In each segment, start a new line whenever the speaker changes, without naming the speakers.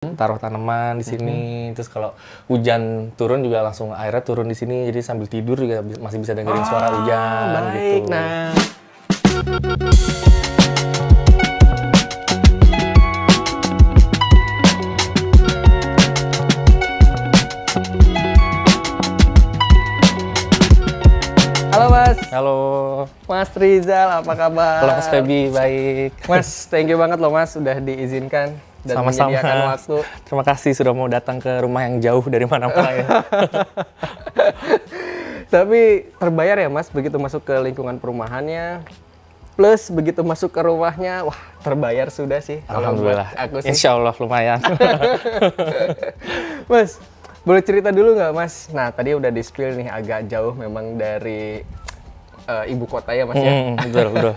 taruh tanaman di sini. Terus kalau hujan turun juga langsung airnya turun di sini. Jadi sambil tidur juga masih bisa dengerin suara hujan
baik.
gitu.
Nah, halo Mas.
Halo.
Mas Rizal, apa kabar?
Halo Mas Feby, baik.
Mas, thank you banget loh Mas udah diizinkan dan
Sama-sama.
menyediakan waktu.
Terima kasih sudah mau datang ke rumah yang jauh dari mana-mana ya.
Tapi terbayar ya Mas begitu masuk ke lingkungan perumahannya. Plus begitu masuk ke rumahnya, wah terbayar sudah sih. kalau buat
Alhamdulillah.
aku sih.
Insya Allah lumayan.
Mas, boleh cerita dulu nggak Mas? Nah tadi udah di-spill nih agak jauh memang dari ibu kota ya Mas ya.
Betul.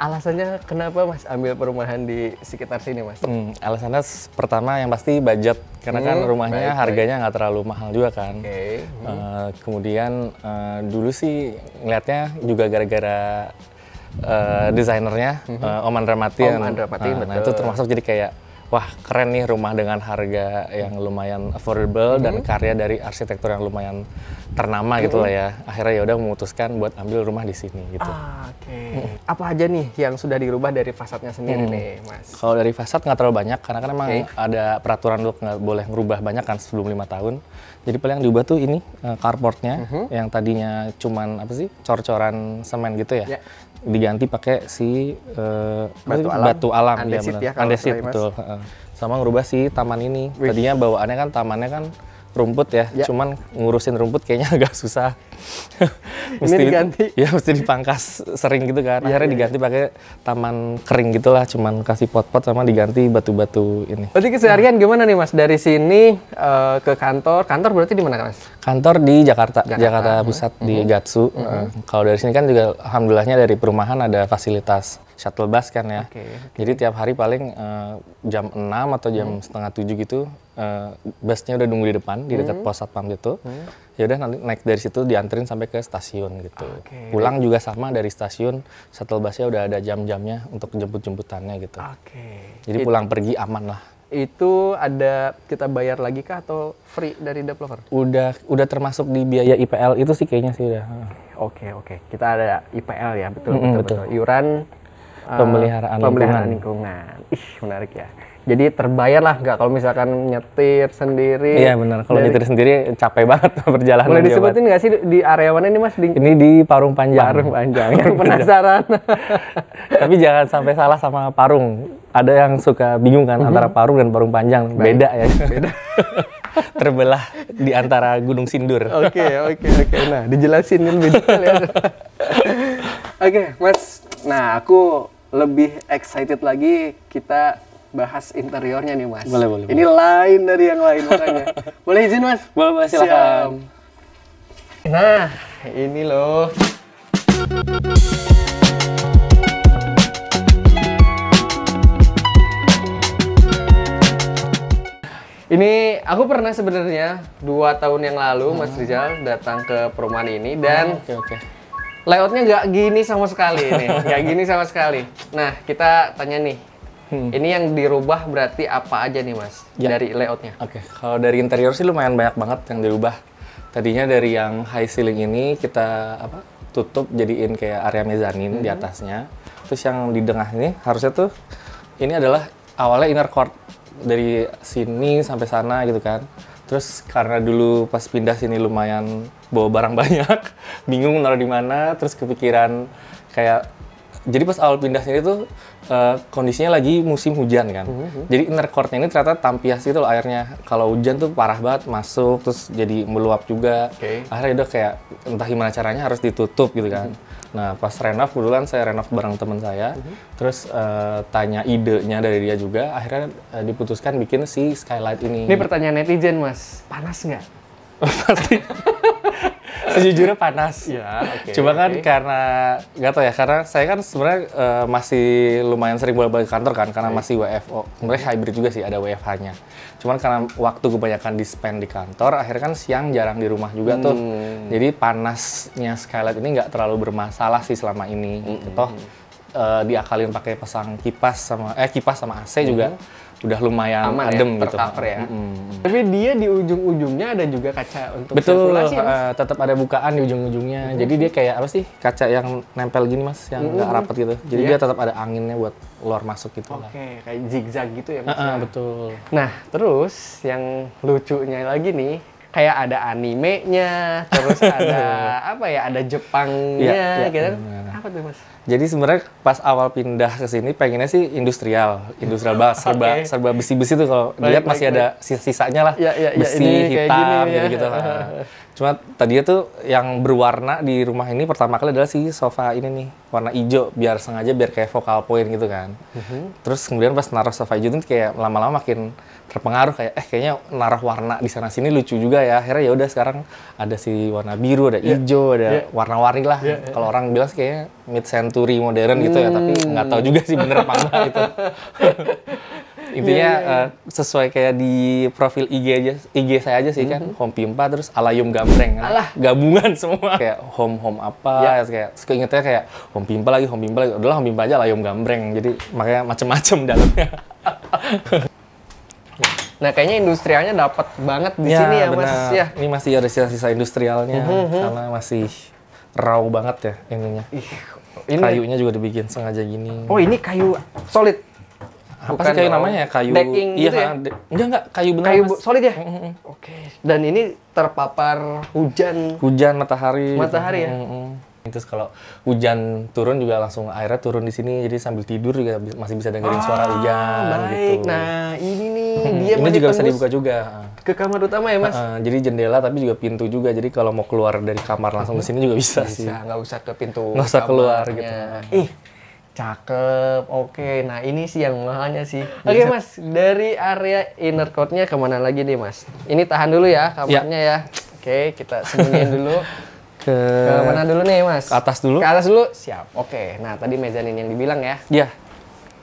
Alasannya kenapa Mas ambil perumahan di sekitar sini Mas?
Alasannya pertama yang pasti budget. Karena kan rumahnya
baik.
harganya nggak terlalu mahal juga kan.
Oke.
Kemudian dulu sih ngeliatnya juga gara-gara desainernya Om Andra Matin.
Om Andra Matin,
Nah
betul.
itu termasuk jadi kayak wah keren nih rumah dengan harga yang lumayan affordable dan karya dari arsitektur yang lumayan ternama gitu lah ya. Akhirnya ya udah memutuskan buat ambil rumah di sini gitu.
Oke. Apa aja nih yang sudah dirubah dari fasadnya sendiri nih Mas?
Kalau dari fasad nggak terlalu banyak karena kan emang
Oke.
ada peraturan untuk nggak boleh ngerubah banyak kan sebelum 5 tahun. Jadi paling yang diubah tuh ini carportnya yang tadinya cuman apa sih cor-coran semen gitu ya.
Ya.
Diganti pakai si
Batu alam.
ya
Andesit
benar.
ya kalau
Andesit,
nggak salah, Mas.
betul. Sama ngerubah si taman ini.
Wih.
Tadinya bawaannya kan tamannya kan rumput ya,
Ya.
cuman ngurusin rumput kayaknya agak susah.
Ini diganti.
Ya mesti dipangkas sering gitu kan. Akhirnya diganti pakai taman kering gitulah, cuman kasih pot-pot sama diganti batu-batu ini.
Berarti keseharian gimana nih Mas? Dari sini ke kantor. Kantor berarti di mana Mas?
Kantor di Jakarta
Jakarta.
Pusat di Gatsu. Kalau dari sini kan juga alhamdulillahnya dari perumahan ada fasilitas shuttle bus kan ya.
Oke.
Jadi tiap hari paling jam 6 atau jam setengah 7 gitu busnya udah nunggu di depan di dekat pos satpam gitu. Ya udah nanti naik dari situ dianterin sampai ke stasiun gitu.
Oke.
Pulang juga sama dari stasiun shuttle busnya udah ada jam-jamnya untuk jemput-jemputannya gitu.
Oke.
Jadi pulang pergi aman lah.
Itu ada kita bayar lagi kah atau free dari developer?
Udah termasuk di biaya IPL itu sih kayaknya sih udah.
Oke. Kita ada IPL ya, betul.
betul.
Iuran
Pemeliharaan
lingkungan. Ih, menarik ya. Jadi terbayar lah nggak kalau misalkan nyetir sendiri.
Iya benar, kalau nyetir sendiri capek banget perjalanan.
Boleh
jauh banget.
disebutin nggak sih di area mana ini Mas? Di
Ini di Parung Panjang.
Parung Panjang. Yang penasaran.
Tapi jangan sampai salah sama Parung. Ada yang suka bingung kan antara Parung dan Parung Panjang. Beda ya. Beda. Terbelah di antara Gunung Sindur.
Oke. Nah, dijelasin lebih detail ya. Oke, Mas. Nah, aku lebih excited lagi kita bahas interiornya nih, Mas.
Boleh.
Ini lain dari yang lain makanya. Boleh izin, Mas?
Boleh, silakan.
Siap. Nah, ini loh. Ini aku pernah sebenarnya 2 tahun yang lalu Mas Rizal datang ke perumahan ini dan
Oke.
layoutnya nggak gini sama sekali nih, nggak gini sama sekali. Nah kita tanya nih, ini yang dirubah berarti apa aja nih Mas dari layoutnya?
Oke, kalau dari interior sih lumayan banyak banget yang dirubah. Tadinya dari yang high ceiling ini kita tutup jadiin kayak area mezanin di atasnya. Terus yang di tengah ini harusnya tuh ini adalah awalnya inner court dari sini sampai sana gitu kan. Terus karena dulu pas pindah sini lumayan bawa barang banyak, bingung naruh di mana, terus kepikiran kayak jadi pas awal pindah sini tuh kondisinya lagi musim hujan kan. Jadi inner court-nya ini ternyata tampias gitu loh airnya. Kalau hujan tuh parah banget masuk, terus jadi meluap juga.
Oke.
Akhirnya udah kayak entah gimana caranya harus ditutup gitu kan. Nah pas renov, kebetulan saya renov bareng teman saya. Terus tanya idenya dari dia juga. Akhirnya diputuskan bikin si skylight ini.
Ini pertanyaan netizen Mas, panas nggak?
Pasti. Sejujurnya panas.
Ya, oke.
Cuma kan karena nggak tahu ya, karena saya kan sebenarnya masih lumayan sering bolak-balik kantor kan, karena masih WFO. Sebenarnya hybrid juga sih, ada WFH-nya. Cuman karena waktu kebanyakan di-spend di kantor, akhirnya kan siang jarang di rumah juga tuh. Jadi panasnya skylight ini nggak terlalu bermasalah sih selama ini. Toh diakalin pakai pasang kipas sama AC juga. udah lumayan
aman
adem
ya,
gitu.
tercover ya. Tapi dia di ujung-ujungnya ada juga kaca untuk
Betul,
sirkulasi ya, Mas?
tetap ada bukaan di ujung-ujungnya. Jadi dia kayak apa sih, kaca yang nempel gini Mas, yang nggak rapat gitu. Jadi dia tetap ada anginnya buat keluar masuk gitu lah.
Oke, kayak zigzag gitu ya Mas?
Betul.
Nah, terus yang lucunya lagi nih, kayak ada animenya, terus ada apa ya, ada Jepangnya gitu kan. Apa tuh Mas?
Jadi sebenarnya pas awal pindah ke sini pengennya sih industrial banget, serba besi-besi tuh kalau dilihat masih ada sisa-sisanya lah, besi
ini kayak gini
hitam
ya.
gitu. Nah, cuma tadinya tuh yang berwarna di rumah ini pertama kali adalah si sofa ini nih, warna hijau biar kayak focal point gitu kan. Terus kemudian pas naruh sofa hijau itu kayak lama-lama makin terpengaruh kayak kayaknya naruh warna di sana sini lucu juga ya. Akhirnya ya udah sekarang ada si warna biru, ada hijau, ada warna-warni lah. Kalau orang bilang sih kayaknya mid century modern gitu ya, tapi nggak tahu juga sih bener apa enggak gitu. Intinya sesuai kayak di profil IG saya aja sih kan, Home Pimpa terus Alayum Gambreng kan. Gabungan semua kayak home apa kayak keingetnya kayak Home Pimpa lagi udahlah Home Pimpa aja Alayum Gambreng, jadi makanya macem-macem dalamnya.
Nah, kayaknya industrialnya dapat banget di sini ya Mas ya.
Ini masih ada sisa-sisa industrialnya karena masih raw banget ya ininya.
Ini
kayunya juga dibikin sengaja gini.
Oh, ini kayu solid.
Apa sih kayu namanya? Kayu
decking
iya
gitu ya?
Enggak kayu benar.
Kayu solid ya? Oke. Dan ini terpapar
hujan matahari
ya.
Terus kalau hujan turun juga langsung airnya turun di sini, jadi sambil tidur juga masih bisa dengerin suara hujan
baik.
gitu.
Nah, ini nih dia
ini juga bisa dibuka juga.
Ke kamar utama ya, Mas?
Jadi jendela tapi juga pintu juga. Jadi kalau mau keluar dari kamar langsung ke sini juga bisa sih.
Nggak usah ke pintu.
Nggak usah keluar gitu.
Cakep. Oke, nah ini sih yang mahalnya sih. Oke, Mas, dari area inner court-nya kemana lagi nih, Mas? Ini tahan dulu ya kamarnya ya. Oke, kita sembunyiin dulu. Ke mana dulu nih, Mas?
Ke atas dulu.
Ke atas dulu? Siap. Oke, nah tadi mezanin yang dibilang ya?
Iya.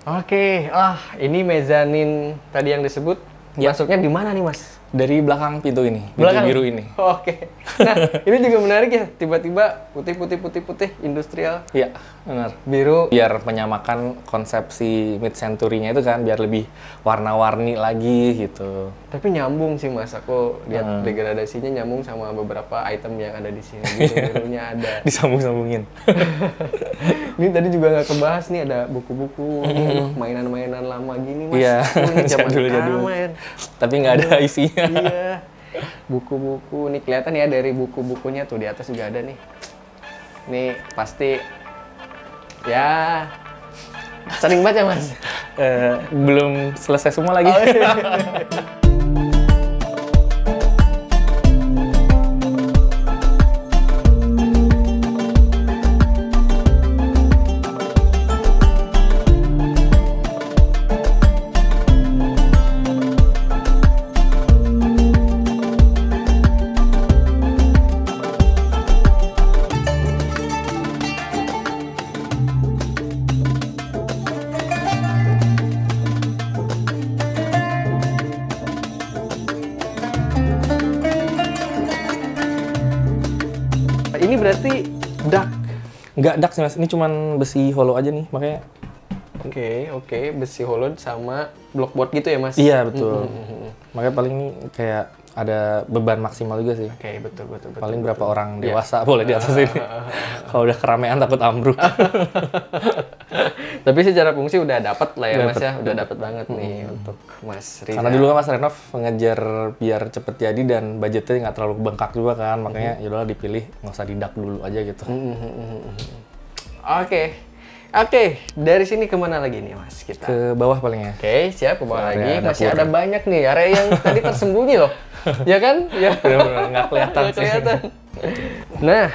Oke, ini mezanin tadi yang disebut. Masuknya di mana nih, Mas?
Dari belakang pintu ini, pintu biru ini.
Oke. Nah, ini juga menarik ya. Tiba-tiba putih, industrial.
Iya, benar.
Biru.
Biar menyamakan konsepsi mid-century-nya itu kan, biar lebih warna-warni lagi gitu.
Tapi nyambung sih, Mas. Aku lihat degradasinya nyambung sama beberapa item yang ada di sini. Birunya ada.
Disambung-sambungin.
Ini tadi juga nggak kebahas nih, ada buku-buku, mainan-mainan lama gini, Mas.
Iya,
jadul-jadul.
Tapi nggak ada isinya.
Iya. Buku-buku nih kelihatan ya, dari buku-bukunya tuh di atas juga ada nih. Nih pasti ya sering banget ya, Mas.
Belum selesai semua lagi.
Ini berarti dak?
Nggak dak sih, Mas. Ini cuman besi hollow aja nih, makanya.
Oke. Besi hollow sama blockboard gitu ya, Mas?
Iya, betul. Makanya paling kayak ada beban maksimal juga sih.
Oke, betul.
Paling berapa orang dewasa boleh di atas ini. Kalau udah keramaian takut ambruk.
Tapi secara fungsi udah dapat lah ya, Mas ya. Udah dapat banget nih untuk Mas Riza.
Karena dulu kan Mas Renov ngejar biar cepet jadi dan budgetnya nggak terlalu bengkak juga kan. Makanya yaudahlah dipilih nggak usah didak dulu aja gitu.
Oke, dari sini kemana lagi nih, Mas, kita?
Ke bawah paling ya.
Oke, siap, ke bawah lagi.
Area
Masih
dapur.
ada banyak nih area yang tadi tersembunyi loh. Ya kan? Ya.
Bener-bener nggak kelihatan
Nggak
sih.
kelihatan. Nah,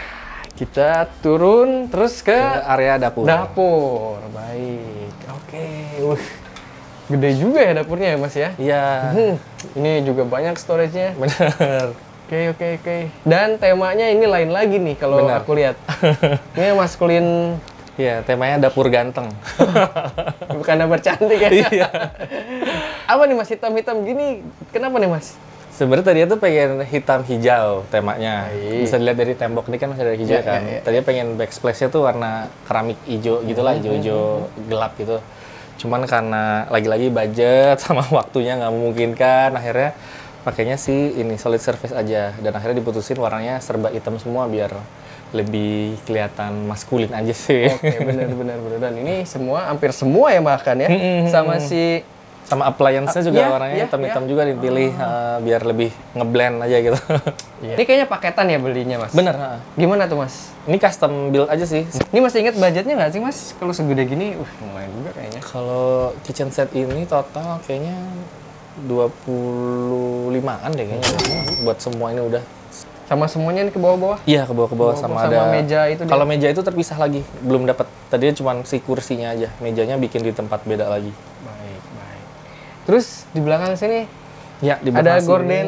kita turun terus ke
Ke area dapur.
dapur. Baik. Oke. Gede juga ya dapurnya ya, Mas ya?
Iya.
Ini juga banyak storage-nya.
Bener.
Oke. Dan temanya ini lain lagi nih kalau
Benar.
aku lihat. Ini maskulin,
Iya, temanya dapur ganteng.
bukan dapur cantik ya.
Iya.
Apa nih, Mas, hitam-hitam gini? Kenapa nih, Mas?
Sebenarnya tadinya tuh pengen hitam hijau temanya.
Baik.
Bisa dilihat dari tembok ini kan masih ada hijau
Iya,
kan.
iya.
Tadinya pengen backsplash-nya tuh warna keramik hijau gitulah, hijau-hijau gelap gitu. Cuman karena lagi-lagi budget sama waktunya nggak memungkinkan, akhirnya pakainya sih ini solid surface aja. Dan akhirnya diputusin warnanya serba hitam semua biar lebih kelihatan maskulin aja sih.
Oke, benar. Dan ini hampir semua ya bahkan ya.
Sama appliance-nya juga
Iya,
warnanya
iya,
hitam-hitam juga dipilih biar lebih ngeblend aja gitu.
Ini kayaknya paketan ya belinya, Mas?
Bener.
Gimana tuh, Mas?
Ini custom build aja sih.
Ini masih inget budgetnya nggak sih, Mas? Kalau segede gini, lumayan juga kayaknya.
Kalau kitchen set ini total kayaknya 25-an deh kayaknya. Buat semua ini udah.
Sama semuanya nih ke bawah-bawah?
Iya, ke bawah sama ada.
Meja itu.
Kalau meja itu terpisah lagi, belum dapat. Tadinya cuma si kursinya aja. Mejanya bikin di tempat beda lagi.
Baik. Terus di belakang sini
ya, di
ada
belakang
gorden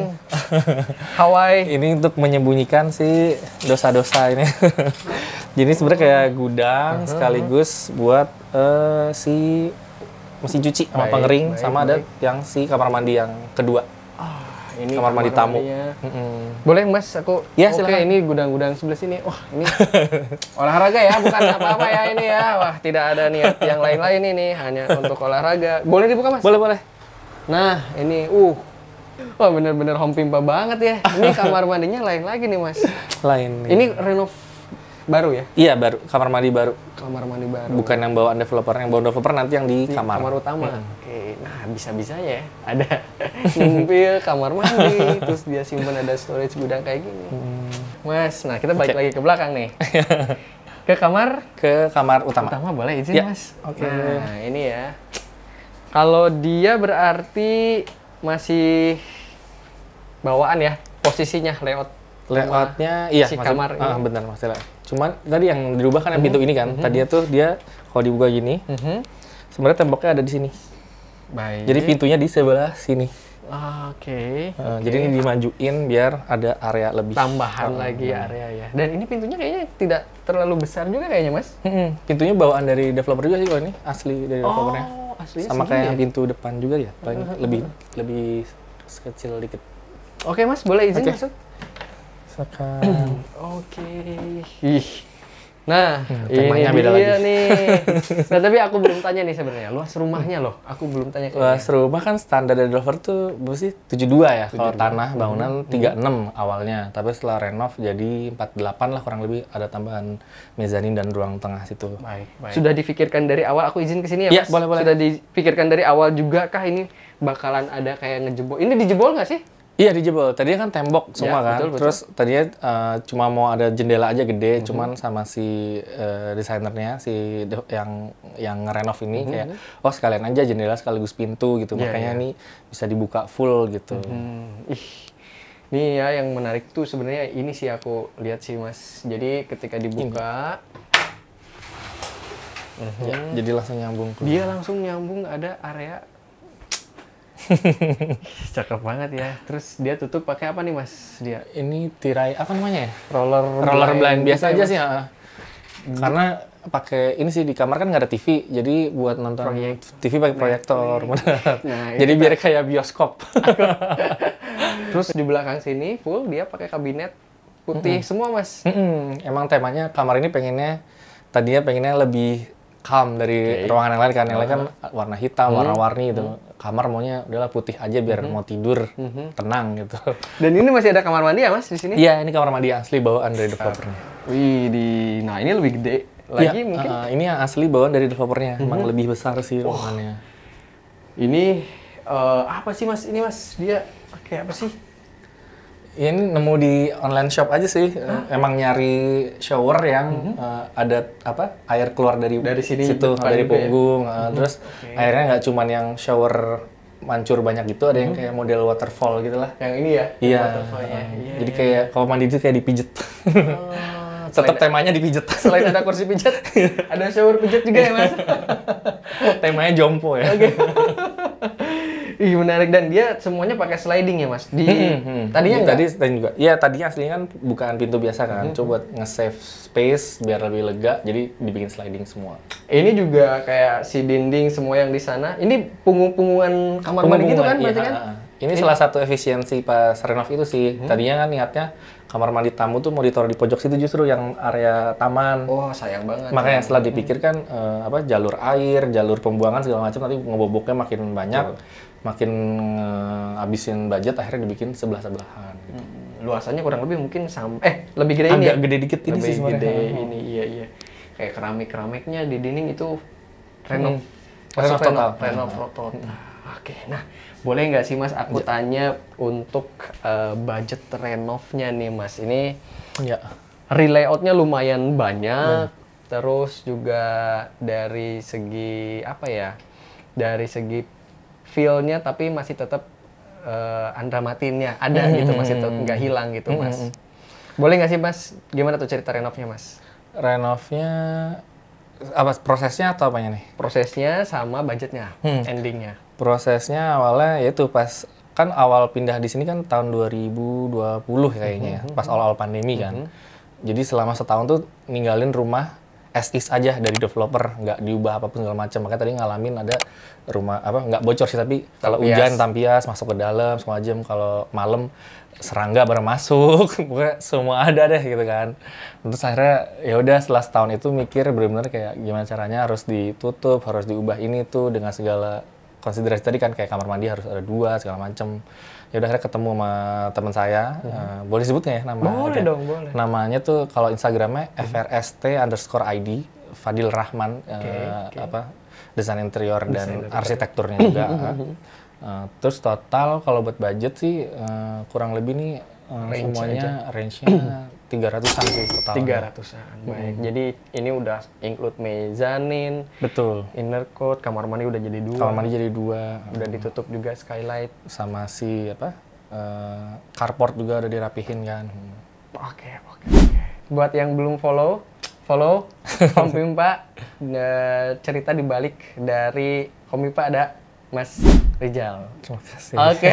Hawaii.
Ini untuk menyembunyikan si dosa-dosa ini. Jadi sebenarnya kayak gudang sekaligus buat si mesin cuci sama pengering sama ada yang si kamar mandi yang kedua.
Ini
kamar mandi tamu.
Boleh Mas, aku
ya,
oke,
silakan.
ini gudang-gudang sebelah sini. Wah, ini olahraga ya, bukan apa-apa ya ini ya. Wah, tidak ada niat yang lain-lain ini, hanya untuk olahraga. Boleh dibuka, Mas?
Boleh.
Nah, ini wah, bener-bener home pimpa banget ya. Ini kamar mandinya lain lagi nih, Mas.
Lain.
Ini renov baru ya?
Iya, baru. Kamar mandi baru.
Kamar mandi baru.
Bukan yang bawaan developer. Yang bawaan developer nanti yang di kamar.
Kamar utama. Oke, nah bisa-bisa ya. Ada nyumpil kamar mandi, terus dia simpan ada storage gudang kayak gini. Mas, nah kita balik lagi ke belakang nih. Ke kamar utama. Utama boleh izin,
ya.
Mas?
Oke.
Nah, ini ya. Kalau dia berarti masih bawaan ya posisinya
layoutnya iya
si
masih,
kamar ini.
benar masih lah. Cuman tadi yang dirubah kan yang pintu ini kan. Tadinya tuh dia kalau dibuka gini, sebenarnya temboknya ada di sini.
Baik.
Jadi pintunya di sebelah sini.
Oke.
Jadi ini dimajuin biar ada area lebih
Tambahan lagi area ya. Dan ini pintunya kayaknya tidak terlalu besar juga kayaknya, Mas.
Pintunya bawaan dari developer juga sih kalau ini asli dari developernya.
Aslinya
sama
segini
kayak
ya?
yang pintu depan juga ya, paling lebih kecil dikit.
Oke Mas, boleh izin masuk?
Silakan.
Oke. Ih. Nah,
temanya
ini
beda
dia
lagi.
nih. Nah, tapi aku belum tanya nih sebenarnya. Luas rumahnya loh. Aku belum tanya ke
Luas rumah kan standar dari developer tuh berapa sih? 72 ya. Kalau tanah bangunan 36 awalnya, tapi setelah renov jadi 48 lah kurang lebih, ada tambahan mezanin dan ruang tengah situ.
Baik. Sudah dipikirkan dari awal, aku izin ke sini ya,
Iya,
Mas?
boleh.
Sudah dipikirkan dari awal juga kah ini bakalan ada kayak ngejebol? Ini dijebol nggak sih?
Iya, dijebol. Tadinya kan tembok semua kan.
betul.
Terus tadinya cuma mau ada jendela aja gede, cuman sama si desainernya yang ngerenov ini kayak sekalian aja jendela sekaligus pintu gitu. Makanya ini bisa dibuka full gitu.
Ini ya yang menarik tuh sebenarnya ini sih aku lihat sih, Mas. Jadi ketika dibuka
jadi langsung nyambung.
Dia langsung nyambung, ada area. Cakep banget ya. Terus dia tutup pakai apa nih, Mas? Dia
ini tirai apa namanya ya?
roller
blind biasa
gitu
aja
ya,
sih. Karena pakai ini sih di kamar kan nggak ada TV, jadi buat nonton TV pakai proyektor.
Nah,
jadi biar kayak bioskop.
Terus di belakang sini full dia pakai kabinet putih semua, Mas.
Emang temanya kamar ini tadinya pengennya lebih calm dari ruangan yang lain kan. Yang lain kan warna hitam, warna-warni gitu. Kamar maunya udahlah putih aja biar mau tidur tenang gitu.
Dan ini masih ada kamar mandi ya, Mas, di sini?
Iya, ini kamar mandi asli bawaan dari developernya.
Wih, nah ini lebih gede lagi mungkin.
Ini yang asli bawaan dari developernya. Emang lebih besar sih ruangannya.
Ini apa sih, Mas? Ini, Mas, dia pakai apa sih?
Ya, ini nemu di online shop aja sih. Emang nyari shower yang ada air keluar dari
sini
situ, dari punggung. Terus airnya nggak cuman yang shower mancur banyak gitu, ada yang kayak model waterfall gitu lah.
Yang ini ya?
Iya. Jadi kayak kalau mandi itu kayak dipijet. Tetap temanya dipijet.
Selain ada kursi pijat, ada shower pijat juga ya, Mas?
Temanya jompo ya.
Ih, menarik, dan dia semuanya pakai sliding ya, Mas? Tadinya enggak?
Tadi juga. Iya, tadinya aslinya kan bukan pintu biasa kan. Coba nge-save space biar lebih lega, jadi dibikin sliding semua.
Ini juga kayak si dinding semua yang di sana. Ini punggung-punggungan kamar mandi gitu kan berarti kan?
Ini salah satu efisiensi pas renov itu sih. Tadinya kan niatnya kamar mandi tamu tuh mau ditaruh di pojok situ justru yang area taman.
Oh, sayang banget.
Makanya setelah dipikirkan jalur air, jalur pembuangan segala macam nanti ngeboboknya makin banyak, makin habisin budget akhirnya dibikin sebelah-sebelahan gitu.
Luasannya kurang lebih mungkin lebih gede ini.
Agak gede dikit ini sih sebenarnya.
Gede ini, iya. Kayak keramik-keramiknya di dinding itu renov.
Renov total.
Renov total. Oke, nah boleh nggak sih Mas aku tanya untuk budget renovnya nih Mas. Ini relayoutnya lumayan banyak, terus juga dari segi apa ya, dari segi feel-nya tapi masih tetap andramatinnya ada gitu, masih tetap nggak hilang gitu Mas. Boleh nggak sih Mas, gimana tuh cerita renovnya Mas?
Renovnya apa prosesnya atau apanya nih?
Prosesnya sama budgetnya, endingnya.
Prosesnya awalnya yaitu pas kan awal pindah di sini kan tahun 2020 kayaknya ya, pas awal-awal pandemi kan. Jadi selama setahun tuh ninggalin rumah as is aja dari developer, nggak diubah apapun segala macam. Makanya tadi ngalamin ada rumah nggak bocor sih, tapi kalau hujan tampias masuk ke dalam semua jam, kalau malam serangga baru masuk, pokoknya semua ada deh gitu kan. Terus akhirnya ya udah setelah setahun itu mikir benar-benar kayak gimana caranya harus ditutup, harus diubah ini tuh dengan segala konsiderasi tadi kan, kayak kamar mandi harus ada 2 segala macam. Ya udah akhirnya ketemu sama teman saya, boleh sebut nggak ya nama?
Boleh dong, boleh.
Namanya tuh kalau Instagramnya frst_id, Fadil Rahman, desain interior dan arsitekturnya juga. Terus total kalau buat budget sih kurang lebih nih semuanya range-nya 300-an sih total.
300-an, baik. Jadi ini udah include mezzanine,
betul,
inner court, kamar mandi udah jadi 2.
Kamar mandi jadi 2.
Udah ditutup juga skylight.
Sama si carport juga udah dirapihin kan.
Oke. Buat yang belum follow Om Pimpa, cerita dibalik dari Om Pimpa ada Mas Rizal.
Terima kasih.
Oke.